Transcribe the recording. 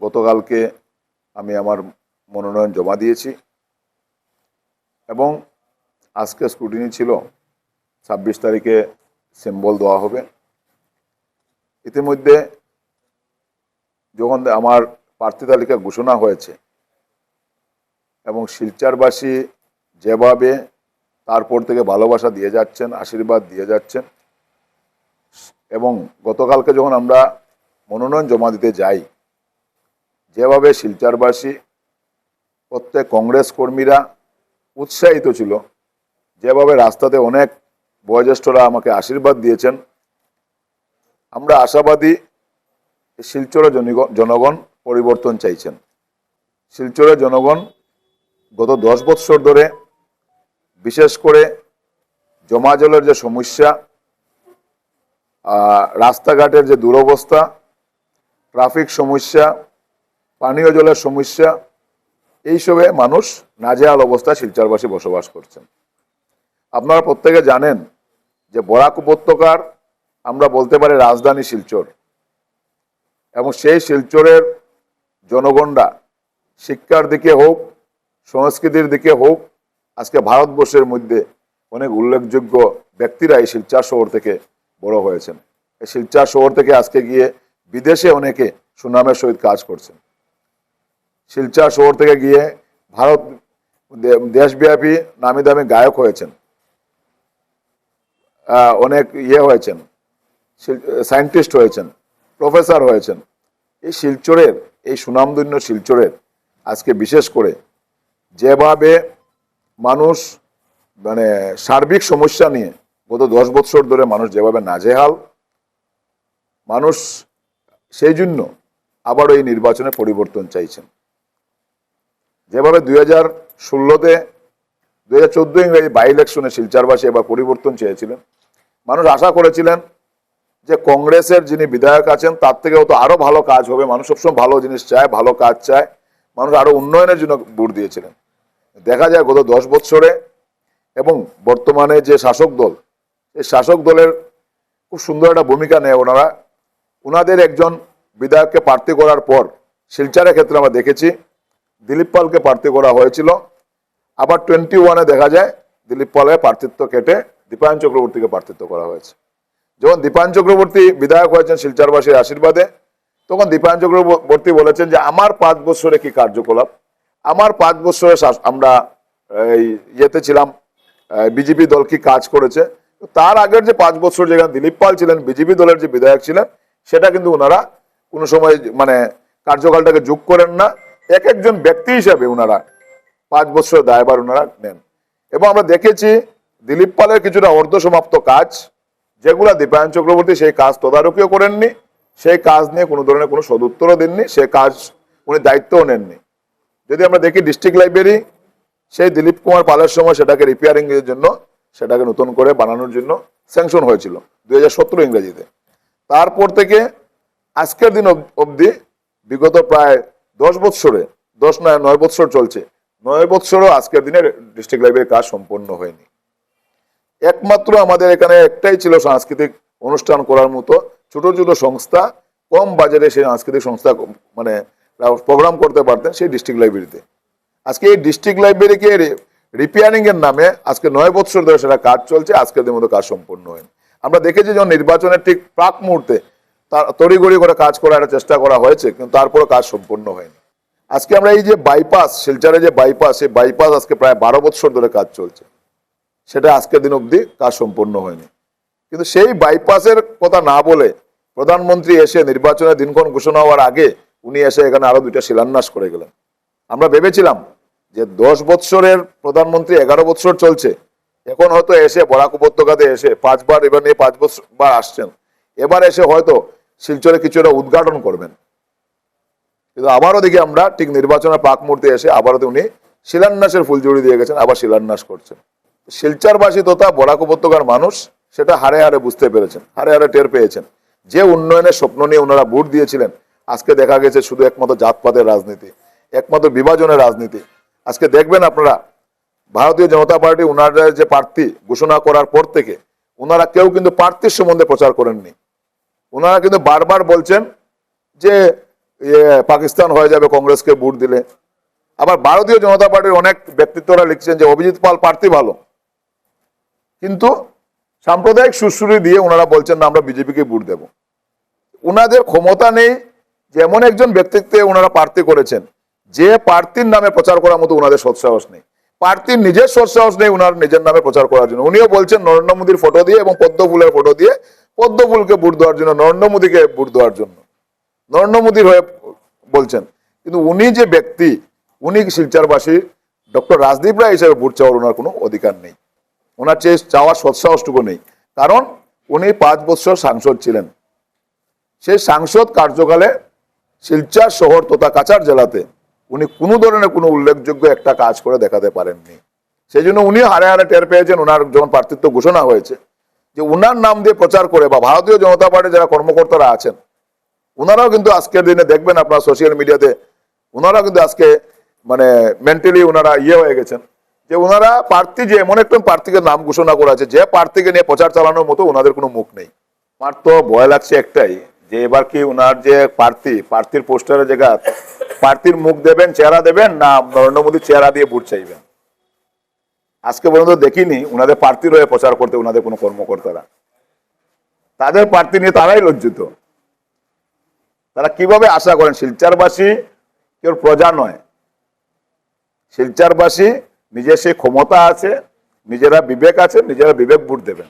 গতকালকে আমি আমার মনোনয়ন জমা দিয়েছি এবং আজকে স্ক্রুটিনি ছিল। 26 তারিখে সিম্বল দেওয়া হবে। ইতিমধ্যে যখন আমার প্রার্থী তালিকা ঘোষণা হয়েছে এবং শিলচরবাসী যেভাবে তারপর থেকে ভালোবাসা দিয়ে যাচ্ছেন, আশীর্বাদ দিয়ে যাচ্ছেন, এবং গতকালকে যখন আমরা মনোনয়ন জমা দিতে যাই, যেভাবে শিলচরবাসী প্রত্যেক কংগ্রেস কর্মীরা উৎসাহিত ছিল, যেভাবে রাস্তাতে অনেক বয়োজ্যেষ্ঠরা আমাকে আশীর্বাদ দিয়েছেন, আমরা আশাবাদী শিলচরের জনগণ পরিবর্তন চাইছেন। শিলচরের জনগণ গত 10 বছর ধরে বিশেষ করে জমা জলের যে সমস্যা, রাস্তাঘাটের যে দুরবস্থা, ট্রাফিক সমস্যা, পানীয় জলের সমস্যা, এইসবে মানুষ নাজেহাল অবস্থায় শিলচরবাসী বসবাস করছেন। আপনারা প্রত্যেকে জানেন যে বরাক উপত্যকার আমরা বলতে পারি রাজধানী শিলচর, এবং সেই শিলচরের জনগণরা শিক্ষার দিকে হোক, সংস্কৃতির দিকে হোক, আজকে ভারতবর্ষের মধ্যে অনেক উল্লেখযোগ্য ব্যক্তিরা এই শিলচর শহর থেকে বড় হয়েছেন। এই শিলচর শহর থেকে আজকে গিয়ে বিদেশে অনেকে সুনামের সহিত কাজ করছেন। শিলচর শহর থেকে গিয়ে ভারত দেশব্যাপী নামি দামি গায়ক হয়েছেন, অনেক হয়েছেন, সায়েন্টিস্ট হয়েছেন, প্রফেসর হয়েছেন। এই শিলচরের, এই সুনামধন্য শিলচরের আজকে বিশেষ করে যেভাবে মানুষ সার্বিক সমস্যা নিয়ে গত 10 বছর ধরে মানুষ যেভাবে নাজেহাল, মানুষ সেই জন্য আবারও এই নির্বাচনে পরিবর্তন চাইছেন। যেভাবে 2016-তে 2014 ইংরেজি বাই ইলেকশনে শিলচরবাসী এবার পরিবর্তন চেয়েছিলেন, মানুষ আশা করেছিলেন যে কংগ্রেসের যিনি বিধায়ক আছেন তার থেকে হয়তো আরো ভালো কাজ হবে। মানুষ সবসময় ভালো জিনিস চায়, ভালো কাজ চায়, মানুষ আরো উন্নয়নের জন্য ভোট দিয়েছিলেন। দেখা যায় গত 10 বছরে এবং বর্তমানে যে শাসক দল, এই শাসক দলের খুব সুন্দর একটা ভূমিকা নেয় ওনারা। ওনাদের একজন বিধায়ককে প্রার্থী করার পর শিলচরের ক্ষেত্রে আমরা দেখেছি দিলীপ পালকে প্রার্থী করা হয়েছিল, আবার 21-এ দেখা যায় দিলীপ পালের প্রার্থিত্ব কেটে দীপায়ন চক্রবর্তীকে প্রার্থিত্ব করা হয়েছে। যখন দীপায়ন চক্রবর্তী বিধায়ক হয়েছেন শিলচরবাসীর আশীর্বাদে, তখন দীপায়ন চক্রবর্তী বলেছেন যে আমার 5 বছরে কি কার্যকলাপ, আমার 5 বছরে আমরা ইয়েতে ছিলাম, বিজেপি দল কি কাজ করেছে। তার আগের যে 5 বছর যেখানে দিলীপ পাল ছিলেন, বিজেপি দলের যে বিধায়ক ছিলেন, সেটা কিন্তু ওনারা কোনো সময় কার্যকালটাকে যোগ করেন না। এক একজন ব্যক্তি হিসাবে ওনারা 5 বছর দায়ভার ওনারা নেন। এবং আমরা দেখেছি দিলীপ পালের কিছুটা অর্ধসমাপ্ত কাজ, যেগুলা দীপায়ন চক্রবর্তী সেই কাজ তদারকিও করেননি, সেই কাজ নিয়ে কোনো ধরনের কোনো সদুত্তরও দেননি, সেই কাজ উনি দায়িত্বও নেননি। যদি আমরা দেখি ডিস্ট্রিক্ট লাইব্রেরি, সেই দিলীপ কুমার পালের সময় সেটাকে রিপেয়ারিং এর জন্য, সেটাকে নতুন করে বানানোর জন্য স্যাংশন হয়েছিল 2017 ইংরেজিতে। তারপর থেকে আজকের দিন অবধি বিগত প্রায় 10 বছরে, 9 বছর চলছে, 9 বছরও আজকের দিনে ডিস্ট্রিক্ট লাইব্রেরির কাজ সম্পন্ন হয়নি। একমাত্র আমাদের এখানে একটাই ছিল সাংস্কৃতিক অনুষ্ঠান করার মতো ছোট ছোট সংস্থা, কম বাজারে সেই সাংস্কৃতিক সংস্থা প্রোগ্রাম করতে পারতেন সেই ডিস্ট্রিক্ট লাইব্রেরিতে। আজকে এই ডিস্ট্রিক্ট লাইব্রেরিকে রিপেয়ারিং এর নামে আজকে 9 বছর ধরে সেটা কাজ চলছে, আজকের দিনের মতো কাজ সম্পন্ন হয়নি। আমরা দেখেছি যখন নির্বাচনের ঠিক প্রাক মুহূর্তে তড়িঘড়ি করে কাজ করার একটা চেষ্টা করা হয়েছে, কিন্তু তারপরে কাজ সম্পন্ন হয়নি। আজকে আমরা এই যে বাইপাস, শিলচরে যে বাইপাস, সেই বাইপাস আজকে প্রায় 12 বছর ধরে কাজ চলছে, সেটা আজকের দিন অবধি কাজ সম্পন্ন হয়নি। কিন্তু সেই বাইপাসের কথা না বলে প্রধানমন্ত্রী এসে নির্বাচনের দিনক্ষণ ঘোষণা হওয়ার আগে উনি এসে এখানে আরো 2টা শিলান্যাস করে গেলেন। আমরা ভেবেছিলাম যে 10 বছরের প্রধানমন্ত্রী 11 বছর চলছে, এখন হয়তো এসে বরাক উপত্যকাতে এসে 5 বার, এবার নিয়ে 5 বার আসছেন, এবার এসে হয়তো শিলচরে কিছু একটা উদ্ঘাটন করবেন। কিন্তু আবারও দেখি আমরা ঠিক নির্বাচনের প্রাক মুহূর্তে এসে আবারও উনি শিলান্যাসের ফুলঝুড়ি দিয়ে গেছেন, আবার শিলান্যাস করছেন। শিলচরবাসী তথা বরাক উপত্যকার মানুষ সেটা হারে হারে বুঝতে পেরেছেন, হারে হারে টের পেয়েছেন। যে উন্নয়নের স্বপ্ন নিয়ে ওনারা ভোট দিয়েছিলেন, আজকে দেখা গেছে শুধু একমাত্র জাতপাতের রাজনীতি, একমাত্র বিভাজনের রাজনীতি। আজকে দেখবেন আপনারা ভারতীয় জনতা পার্টি ওনারা যে প্রার্থী ঘোষণা করার পর থেকে ওনারা কেউ কিন্তু প্রার্থীর সম্বন্ধে প্রচার করেননি। ওনারা কিন্তু বারবার বলছেন যে পাকিস্তান হয়ে যাবে কংগ্রেসকে ভোট দিলে। আবার ভারতীয় জনতা পার্টির অনেক ব্যক্তিত্বরা লিখছেন যে অভিজিৎ পাল প্রার্থী ভালো, কিন্তু সাম্প্রদায়িক সুরসুরি দিয়ে ওনারা বলছেন না আমরা বিজেপিকে ভোট দেব। ওনাদের ক্ষমতা নেই যে এমন একজন ব্যক্তিত্বে ওনারা প্রার্থী করেছেন যে প্রার্থীর নামে প্রচার করার মতো ওনাদের সৎসাহস নেই, প্রার্থীর নিজের সৎসাহস নেই ওনার নিজের নামে প্রচার করার জন্য। উনিও বলছেন নরেন্দ্র মোদীর ফটো দিয়ে এবং পদ্ম ফুলের ফটো দিয়ে পদ্ম ফুলকে ভোট দেওয়ার জন্য, নরেন্দ্র মোদীকে ভোট দেওয়ার জন্য, নরেন্দ্র মোদীর হয়ে বলছেন। কিন্তু উনি যে ব্যক্তি, উনি শিলচরবাসী ডক্টর রাজদীপ রায় হিসেবে ভোট চাওয়ার ওনার কোনো অধিকার নেই, ওনার চেয়ে চাওয়ার সৎসাহসটুকু নেই। কারণ উনি 5 বছর সাংসদ ছিলেন, সেই সাংসদ কার্যকালে শিলচর শহর তথা কাছাড় জেলাতে উনি কোনো ধরনের কোনো উল্লেখযোগ্য একটা কাজ করে দেখাতে পারেননি। সেই জন্য উনি হারে হারে টের পেয়েছেন ওনার যখন প্রার্থিত্ব ঘোষণা হয়েছে যে ওনার নাম দিয়ে প্রচার করে, বা ভারতীয় জনতা পার্টির যারা কর্মকর্তারা আছেন ওনারাও কিন্তু আজকের দিনে দেখবেন আপনার সোশ্যাল মিডিয়াতে, ওনারা কিন্তু আজকে মানে মেন্টালি ওনারা হয়ে গেছেন যে ওনারা প্রার্থী যে এমন একটা প্রার্থীকে নাম ঘোষণা করা আছে যে প্রার্থীকে নিয়ে প্রচার চালানোর মতো ওনাদের কোনো মুখ নেই। আমার তো ভয় লাগছে একটাই যে এবার কি ওনার যে প্রার্থীর পোস্টারের জায়গা প্রার্থীর মুখ দেবেন, চেহারা দেবেন, না নরেন্দ্র মোদীর চেহারা দিয়ে ভোট চাইবেন। আজকে পর্যন্ত দেখিনি ওনাদের প্রার্থীর হয়ে প্রচার করতে ওনাদের কোনো কর্মকর্তারা। তাদের প্রার্থী নিয়ে তারাই লজ্জিত। তারা কিভাবে আশা করেন শিলচরবাসী কেউ প্রজা নয়, শিলচরবাসী নিজের সেই ক্ষমতা আছে, নিজেরা বিবেক আছে, নিজেরা বিবেক ভোট দেবেন।